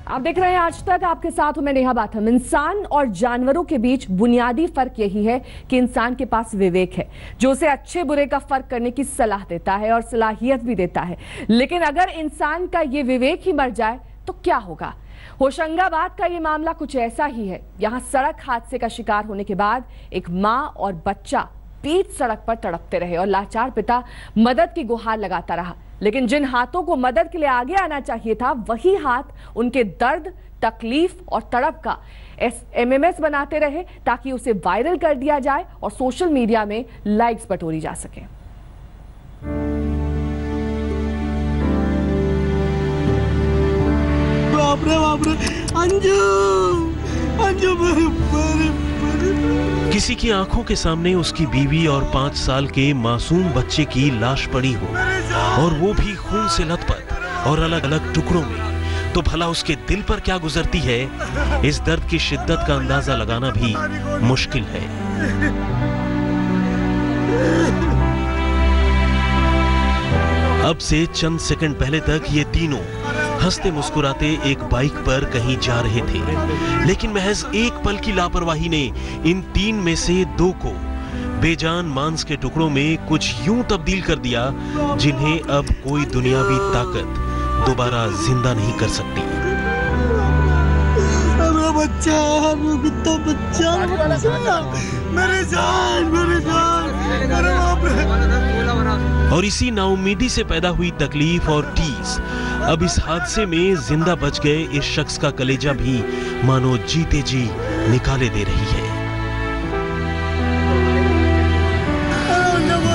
आप देख रहे हैं आज तक, आपके साथ हूं मैं नेहा बाथम। इंसान और जानवरों के बीच बुनियादी फर्क यही है कि इंसान के पास विवेक है जो उसे अच्छे बुरे का फर्क करने की सलाह देता है और सलाहियत भी देता है। लेकिन अगर इंसान का ये विवेक ही मर जाए तो क्या होगा? होशंगाबाद का ये मामला कुछ ऐसा ही है। यहाँ सड़क हादसे का शिकार होने के बाद एक माँ और बच्चा बीच सड़क पर तड़पते रहे और लाचार पिता मदद की गुहार लगाता रहा। लेकिन जिन हाथों को मदद के लिए आगे आना चाहिए था, वही हाथ उनके दर्द, तकलीफ और तड़प का एमएमएस बनाते रहे ताकि उसे वायरल कर दिया जाए और सोशल मीडिया में लाइक्स बटोरी जा सके। बाप रे अंजू किसी की आंखों के सामने उसकी बीवी और 5 साल के मासूम बच्चे की लाश पड़ी हो और वो भी खून से लथपथ और अलग अलग टुकड़ों में, तो भला उसके दिल पर क्या गुजरती है, इस दर्द की शिद्दत का अंदाजा लगाना भी मुश्किल है। अब से चंद सेकंड पहले तक ये तीनों हंसते मुस्कुराते एक बाइक पर कहीं जा रहे थे, लेकिन महज एक पल की लापरवाही ने इन 3 में से 2 को बेजान मांस के टुकड़ों में कुछ यूं तब्दील कर दिया जिन्हें अब कोई दुनियावी ताकत दोबारा जिंदा नहीं कर सकती। और इसी नाउम्मीदी से पैदा हुई तकलीफ और टीस अब इस हादसे में जिंदा बच गए इस शख्स का कलेजा भी मानो जीते जी निकाले दे रही है।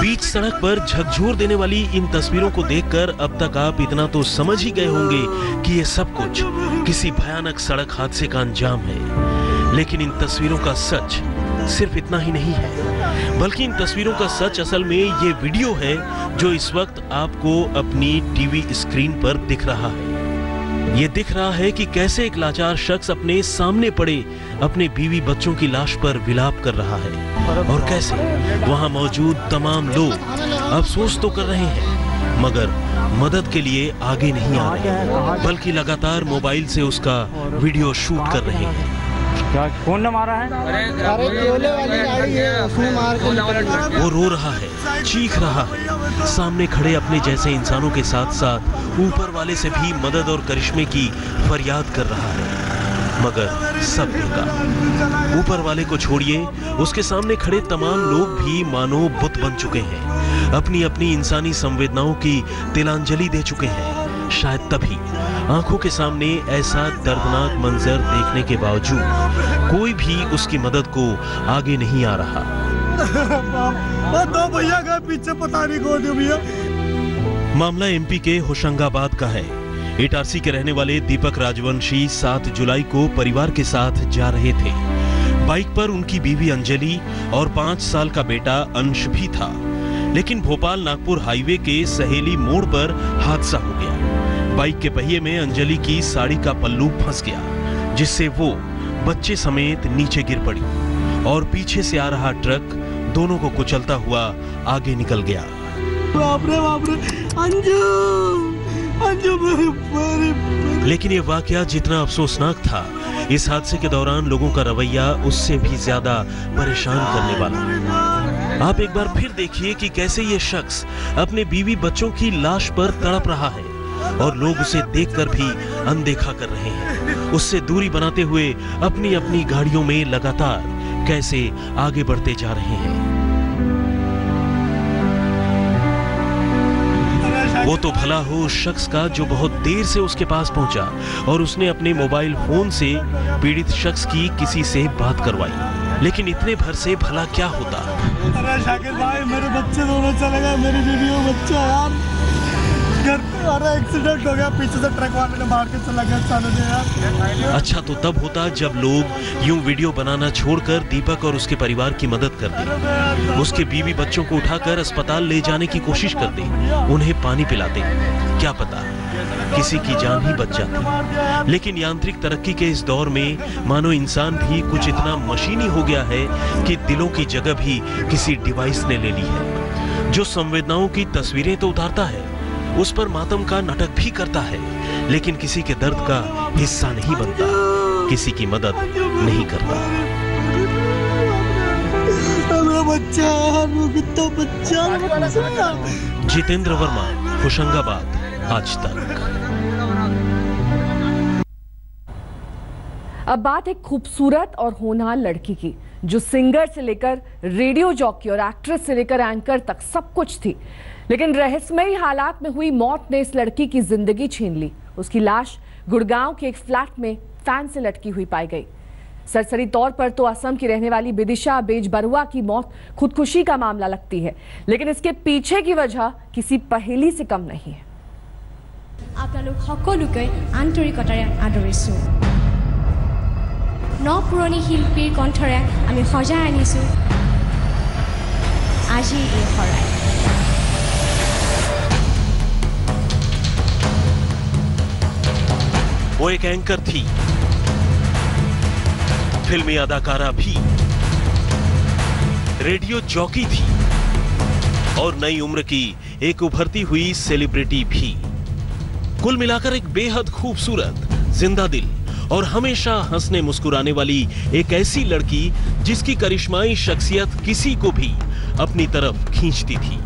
बीच सड़क पर झकझोर देने वाली इन तस्वीरों को देखकर अब तक आप इतना तो समझ ही गए होंगे कि ये सब कुछ किसी भयानक सड़क हादसे का अंजाम है। लेकिन इन तस्वीरों का सच सिर्फ इतना ही नहीं है, बल्कि इन तस्वीरों का सच असल में ये वीडियो है जो इस वक्त आपको अपनी टीवी स्क्रीन पर दिख रहा है। ये दिख रहा है कि कैसे एक लाचार शख्स अपने सामने पड़े अपने बीवी बच्चों की लाश पर विलाप कर रहा है और कैसे वहां मौजूद तमाम लोग अफसोस तो कर रहे हैं मगर मदद के लिए आगे नहीं आ रहे, बल्कि लगातार मोबाइल से उसका वीडियो शूट कर रहे हैं। क्या कौन ने मारा है? अरे केले वाली गाड़ी है, उसने मार के वो रो रहा है, चीख रहा है, सामने खड़े अपने जैसे इंसानों के साथ साथ ऊपर वाले से भी मदद और करिश्मे की फरियाद कर रहा है, मगर सब बेकार। ऊपर वाले को छोड़िए, उसके सामने खड़े तमाम लोग भी मानो बुत बन चुके हैं, अपनी अपनी इंसानी संवेदनाओं की तिलांजलि दे चुके हैं। शायद तभी आंखों के सामने ऐसा दर्दनाक मंजर देखने के बावजूद कोई भी उसकी मदद को आगे नहीं आ रहा। तो भैया का पीछे पता नहीं कौन है भैया। मामला एमपी के होशंगाबाद का है। इटारसी के रहने वाले दीपक राजवंशी 7 जुलाई को परिवार के साथ जा रहे थे। बाइक पर उनकी बीवी अंजलि और 5 साल का बेटा अंश भी था, लेकिन भोपाल नागपुर हाईवे के सहेली मोड़ पर हादसा हो गया। बाइक के पहिए में अंजलि की साड़ी का पल्लू फंस गया, जिससे वो बच्चे समेत नीचे गिर पड़ी और पीछे से आ रहा ट्रक दोनों को कुचलता हुआ आगे निकल गया। बाप रे अंजू लेकिन ये वाकया जितना अफसोसनाक था, इस हादसे के दौरान लोगों का रवैया उससे भी ज्यादा परेशान करने वाला। आप एक बार फिर देखिए कि कैसे ये शख्स अपने बीवी बच्चों की लाश पर तड़प रहा है और लोग उसे देखकर भी अनदेखा कर रहे हैं, उससे दूरी बनाते हुए अपनी अपनी गाड़ियों में लगातार कैसे आगे बढ़ते जा रहे हैं। वो तो भला हो उस शख्स का जो बहुत देर से उसके पास पहुंचा और उसने अपने मोबाइल फोन से पीड़ित शख्स की किसी से बात करवाई, लेकिन इतने भर से भला क्या होता। अरे शाकिर भाई, मेरे बच्चे दोनों चले गए, मेरी बीवी और बच्चे यार। अरे एक्सीडेंट हो गया, पीछे से ट्रक वाले ने मार के चला गया साले ने यार। अच्छा तो तब होता जब लोग यूं वीडियो बनाना छोड़कर दीपक और उसके परिवार की मदद करते, उसके बीवी बच्चों को उठाकर अस्पताल ले जाने की कोशिश करते, उन्हें पानी पिलाते, क्या पता किसी की जान ही बच जाती। लेकिन यांत्रिक तरक्की के इस दौर में मानो इंसान भी कुछ इतना मशीनी हो गया है कि दिलों की जगह भी किसी डिवाइस ने ले ली है, जो संवेदनाओं की तस्वीरें तो उतारता है उस पर मातम का नाटक भी करता है, लेकिन किसी के दर्द का हिस्सा नहीं बनता, किसी की मदद नहीं करता। जितेंद्र वर्मा, होशंगाबाद, आज तक। अब बात है खूबसूरत और होनहार लड़की की, जो सिंगर से लेकर रेडियो जॉकी और एक्ट्रेस से लेकर एंकर तक सब कुछ थी। लेकिन रहस्यमयी हालात में हुई मौत ने इस लड़की की जिंदगी छीन ली। उसकी लाश गुड़गांव के एक फ्लैट में फैन से लटकी हुई पाई गई। सरसरी तौर पर तो असम की रहने वाली विदिशा बेजबरुआ की मौत खुदकुशी का मामला लगती है, लेकिन इसके पीछे की वजह किसी पहेली से कम नहीं है। আপোনালোক সকলোকে আন্তৰিকতাৰে আদৰিছো। ন পুৰণি শিল্পীৰ কণ্ঠৰে আমি সজাই আনিছো আজি এই শৰাই। वो एक एंकर थी, फिल्मी अदाकारा भी, रेडियो जॉकी थी और नई उम्र की एक उभरती हुई सेलिब्रिटी भी। कुल मिलाकर एक बेहद खूबसूरत, जिंदा दिल और हमेशा हंसने मुस्कुराने वाली एक ऐसी लड़की जिसकी करिश्माई शख्सियत किसी को भी अपनी तरफ खींचती थी।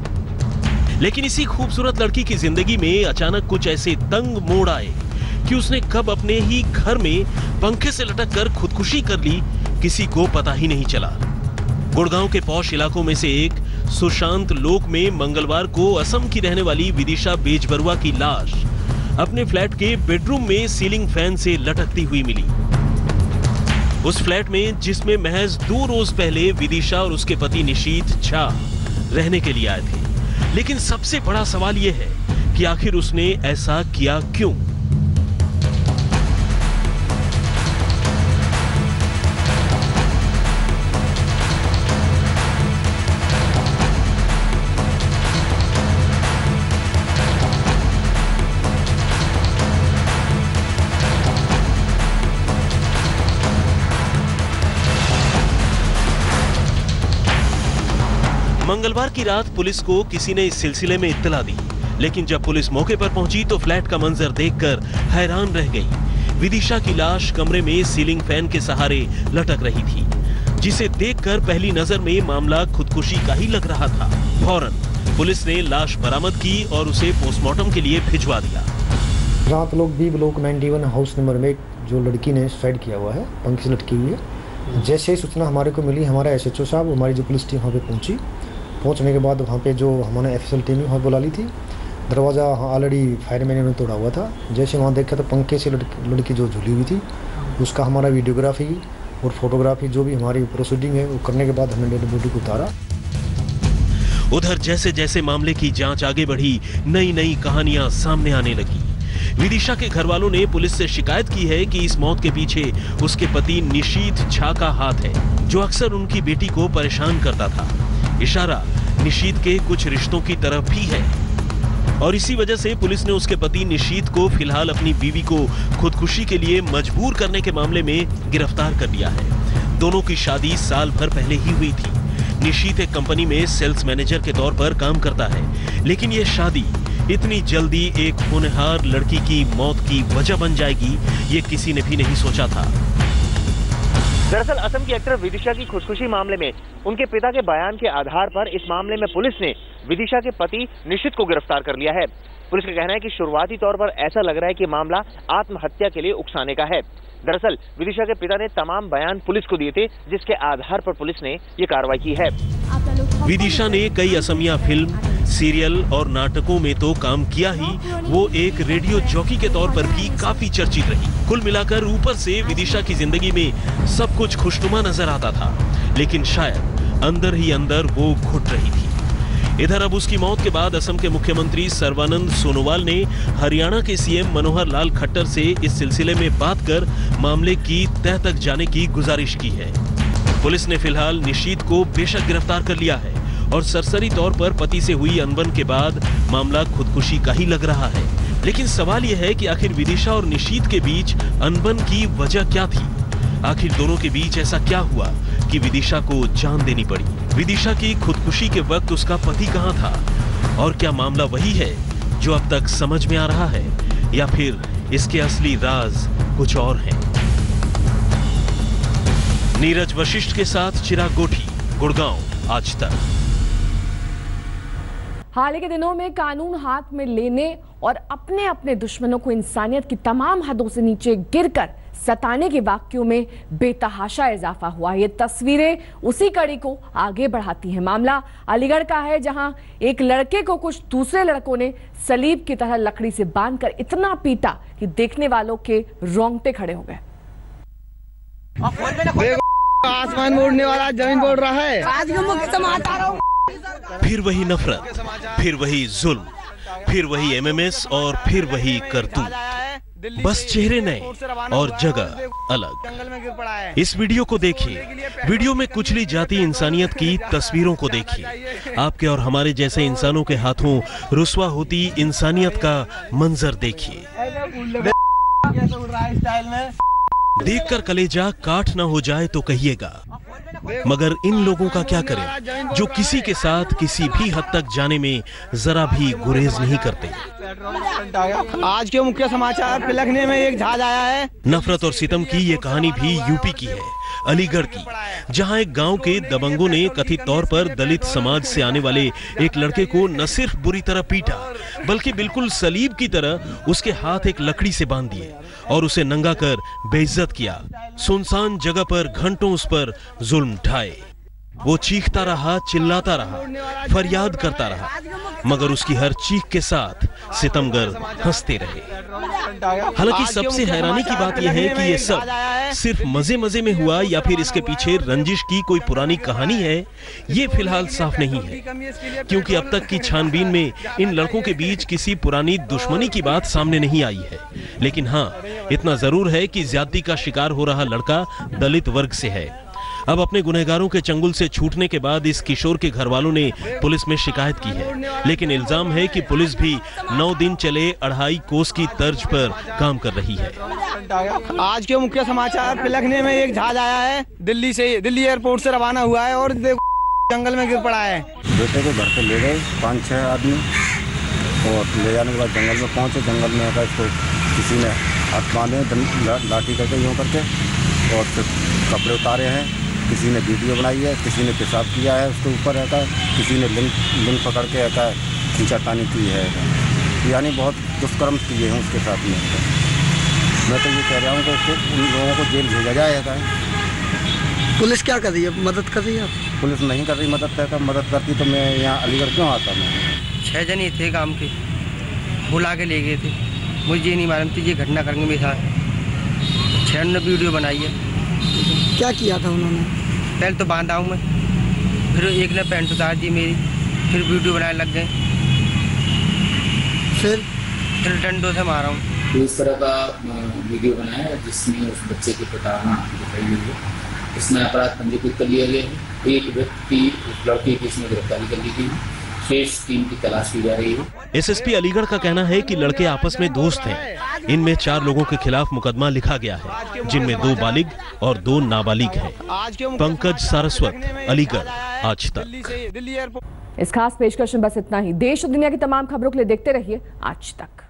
लेकिन इसी खूबसूरत लड़की की जिंदगी में अचानक कुछ ऐसे तंग मोड़ आए कि उसने कब अपने ही घर में पंखे से लटक कर खुदकुशी कर ली, किसी को पता ही नहीं चला। गुड़गांव के पौष इलाकों में से एक सुशांत लोक में मंगलवार को असम की रहने वाली विदिशा बेजबरुआ की लाश अपने फ्लैट के बेडरूम में सीलिंग फैन से लटकती हुई मिली। उस फ्लैट में जिसमें महज 2 रोज पहले विदिशा और उसके पति निशीत झा रहने के लिए आए थे। लेकिन सबसे बड़ा सवाल यह है कि आखिर उसने ऐसा किया क्यों? मंगलवार की रात पुलिस को किसी ने इस सिलसिले में इत्तला दी, लेकिन जब पुलिस मौके पर पहुंची तो फ्लैट का मंजर देखकर हैरान रह गई। विदिशा की लाश कमरे में सीलिंग फैन के सहारे लटक रही थी, जिसे देखकर पहली नजर में मामला खुदकुशी का ही लग रहा था। फौरन पुलिस ने लाश बरामद की और उसे पोस्टमार्टम के लिए भिजवा दिया। रात लोग बी ब्लॉक 91 हाउस नंबर में जो लड़की ने सुसाइड किया हुआ है, पंखे से लटकी हुई है। जैसे ही सूचना हमारे को मिली, हमारा एसएचओ साहब, हमारी जो पुलिस टीम वहाँ पे पहुंची। पहुंचने के बाद वहाँ पे जो हमारे एफएसएल टीम वहाँ बुला ली थी। दरवाज़ा ऑलरेडी फायरमैन ने तोड़ा हुआ था। जैसे वहाँ देखा तो पंखे से लड़की जो झूली हुई थी, उसका हमारा वीडियोग्राफी और फोटोग्राफी जो भी हमारी प्रोसीडिंग है वो करने के बाद हमने डेड बॉडी को उतारा। उधर जैसे जैसे मामले की जांच आगे बढ़ी, नई नई कहानियां सामने आने लगी। विदिशा के घर वालों ने पुलिस से शिकायत की है कि इस मौत के पीछे उसके पति निशीत झा का हाथ है, जो अक्सर उनकी बेटी को परेशान करता था। इशारा निशीत के कुछ रिश्तों की तरफ भी है और इसी वजह से पुलिस ने उसके पति निशीत को फिलहाल अपनी बीवी को खुदकुशी के लिए मजबूर करने के मामले में गिरफ्तार कर लिया है। दोनों की शादी साल भर पहले ही हुई थी। निशीत एक कंपनी में सेल्स मैनेजर के तौर पर काम करता है, लेकिन यह शादी इतनी जल्दी एक होनहार लड़की की मौत की वजह बन जाएगी, ये किसी ने भी नहीं सोचा था। दरअसल असम की एक्टर विदिशा की खुदकुशी मामले में उनके पिता के बयान के आधार पर इस मामले में पुलिस ने विदिशा के पति निशित को गिरफ्तार कर लिया है। पुलिस का कहना है कि शुरुआती तौर पर ऐसा लग रहा है कि मामला आत्महत्या के लिए उकसाने का है। दरअसल विदिशा के पिता ने तमाम बयान पुलिस को दिए थे, जिसके आधार पर पुलिस ने ये कार्रवाई की है। विदिशा ने कई असमिया फिल्म, सीरियल और नाटकों में तो काम किया ही, वो एक रेडियो जॉकी के तौर पर भी काफी चर्चित रही। कुल मिलाकर ऊपर से विदिशा की जिंदगी में सब कुछ खुशनुमा नजर आता था, लेकिन शायद अंदर ही अंदर वो घुट रही थी। इधर अब उसकी मौत के बाद असम के मुख्यमंत्री सर्बानंद सोनोवाल ने हरियाणा के सीएम मनोहर लाल खट्टर से इस सिलसिले में बात कर मामले की तह तक जाने की गुजारिश की है। पुलिस ने फिलहाल निशीत को बेशक गिरफ्तार कर लिया है और सरसरी तौर पर पति से हुई अनबन के बाद मामला खुदकुशी का ही लग रहा है। लेकिन सवाल यह है कि आखिर विदिशा और निशीत के बीच अनबन की वजह क्या थी? आखिर दोनों के बीच ऐसा क्या हुआ कि विदिशा को जान देनी पड़ी? विदिशा की खुदकुशी के वक्त उसका पति कहां था? और क्या मामला वही है जो अब तक समझ में आ रहा है, या फिर इसके असली राज कुछ और हैं? नीरज वशिष्ठ के साथ चिराग गोठी, गुड़गांव, आज तक। हाल ही के दिनों में कानून हाथ में लेने और अपने अपने दुश्मनों को इंसानियत की तमाम हदों से नीचे गिरकर सताने के वाक्यों में बेतहाशा इजाफा हुआ। ये तस्वीरें उसी कड़ी को आगे बढ़ाती हैं। मामला अलीगढ़ का है, जहां एक लड़के को कुछ दूसरे लड़कों ने सलीब की तरह लकड़ी से बांधकर इतना पीटा कि देखने वालों के रोंगटे खड़े हो गए। आसमान मोड़ने वाला जमीन बोल रहा है। फिर वही नफरत, फिर वही जुल्म, फिर वही एमएमएस और फिर वही करतूत। बस चेहरे नए और जगह अलग। इस वीडियो को देखिए। वीडियो में कुचली जाती इंसानियत की तस्वीरों को देखिए। आपके और हमारे जैसे इंसानों के हाथों रुस्वा होती इंसानियत का मंजर देखिए। देखकर कलेजा काट ना हो जाए तो कहिएगा, मगर इन लोगों का क्या करें जो किसी के साथ किसी भी हद तक जाने में जरा भी गुरेज नहीं करते। आज के मुख्य समाचार पिलखने में एक जहाज आया है। नफरत और सितम की ये कहानी भी यूपी की है, अलीगढ़ की, जहां एक गांव के दबंगों ने कथित तौर पर दलित समाज से आने वाले एक लड़के को न सिर्फ बुरी तरह पीटा, बल्कि बिल्कुल सलीब की तरह उसके हाथ एक लकड़ी से बांध दिए और उसे नंगा कर बेइज्जत किया। सुनसान जगह पर घंटों उस पर जुल्म ढाए। वो चीखता रहा, चिल्लाता रहा, फरियाद करता रहा, मगर उसकी हर चीख के साथ सितमगर हंसते रहे। हालांकि सबसे हैरानी की बात यह है कि ये सब सिर्फ मजे मजे में हुआ या फिर इसके पीछे रंजिश की कोई पुरानी कहानी है, ये फिलहाल साफ नहीं है, क्योंकि अब तक की छानबीन में इन लड़कों के बीच किसी पुरानी दुश्मनी की बात सामने नहीं आई है। लेकिन हाँ, इतना जरूर है कि ज्यादती का शिकार हो रहा लड़का दलित वर्ग से है। अब अपने गुनहगारों के चंगुल से छूटने के बाद इस किशोर के घर वालों ने पुलिस में शिकायत की है, लेकिन इल्जाम है कि पुलिस भी 9 दिन चले 2.5 कोस की तर्ज पर काम कर रही है। आज के मुख्य समाचार पिलखने में एक जहाज आया है, दिल्ली एयरपोर्ट से रवाना हुआ है और जंगल में गिर पड़ा है। बेटे को घर से ले गए 5-6 आदमी और ले जाने के बाद जंगल में पहुंचे। जंगल में इसको किसी ने हाथ बांधे लाठी करके यूँ करके और फिर कपड़े उतारे हैं। किसी ने वीडियो बनाई है, किसी ने पेशाब किया है उसके ऊपर रहता है, किसी ने लिंक पकड़ के रहता है खींचातानी की है, यानी बहुत दुष्कर्म किए हैं उसके साथ में। मैं तो ये कह रहा हूँ कि उसको उन लोगों को जेल भेजा जाएगा। पुलिस क्या कर रही है, मदद कर रही है? पुलिस नहीं कर रही मदद करती तो मैं यहाँ अलीगढ़ क्यों आता? मैं 6 जन ही थे काम के, बुला के ले गए थे। मुझे नहीं मालूम थी ये घटना करेंगे मेरे साथ। 6 ने वीडियो बनाई है। क्या किया था उन्होंने? पहले तो बांधा हूँ मैं, फिर एक ने पैंट उतार दी मेरी, फिर वीडियो बनाने लग गए, फिर डंडों से मारा हूँ। तो इस तरह का वीडियो बनाया जिसमें उस बच्चे की प्रताड़ना दिखाई गई है। इसमें अपराध पंजीकृत कर लिया गया है। एक व्यक्ति लड़के की इसमें गिरफ्तारी कर ली गई है। शेष टीम की तलाश की जा रही है। एसएसपी अलीगढ़ का कहना है कि लड़के आपस में दोस्त हैं। इनमें 4 लोगों के खिलाफ मुकदमा लिखा गया है, जिनमें 2 बालिग और 2 नाबालिग हैं। पंकज सारस्वत, अलीगढ़, आज तक। इस खास पेशकश में बस इतना ही। देश और दुनिया की तमाम खबरों के लिए देखते रहिए आज तक।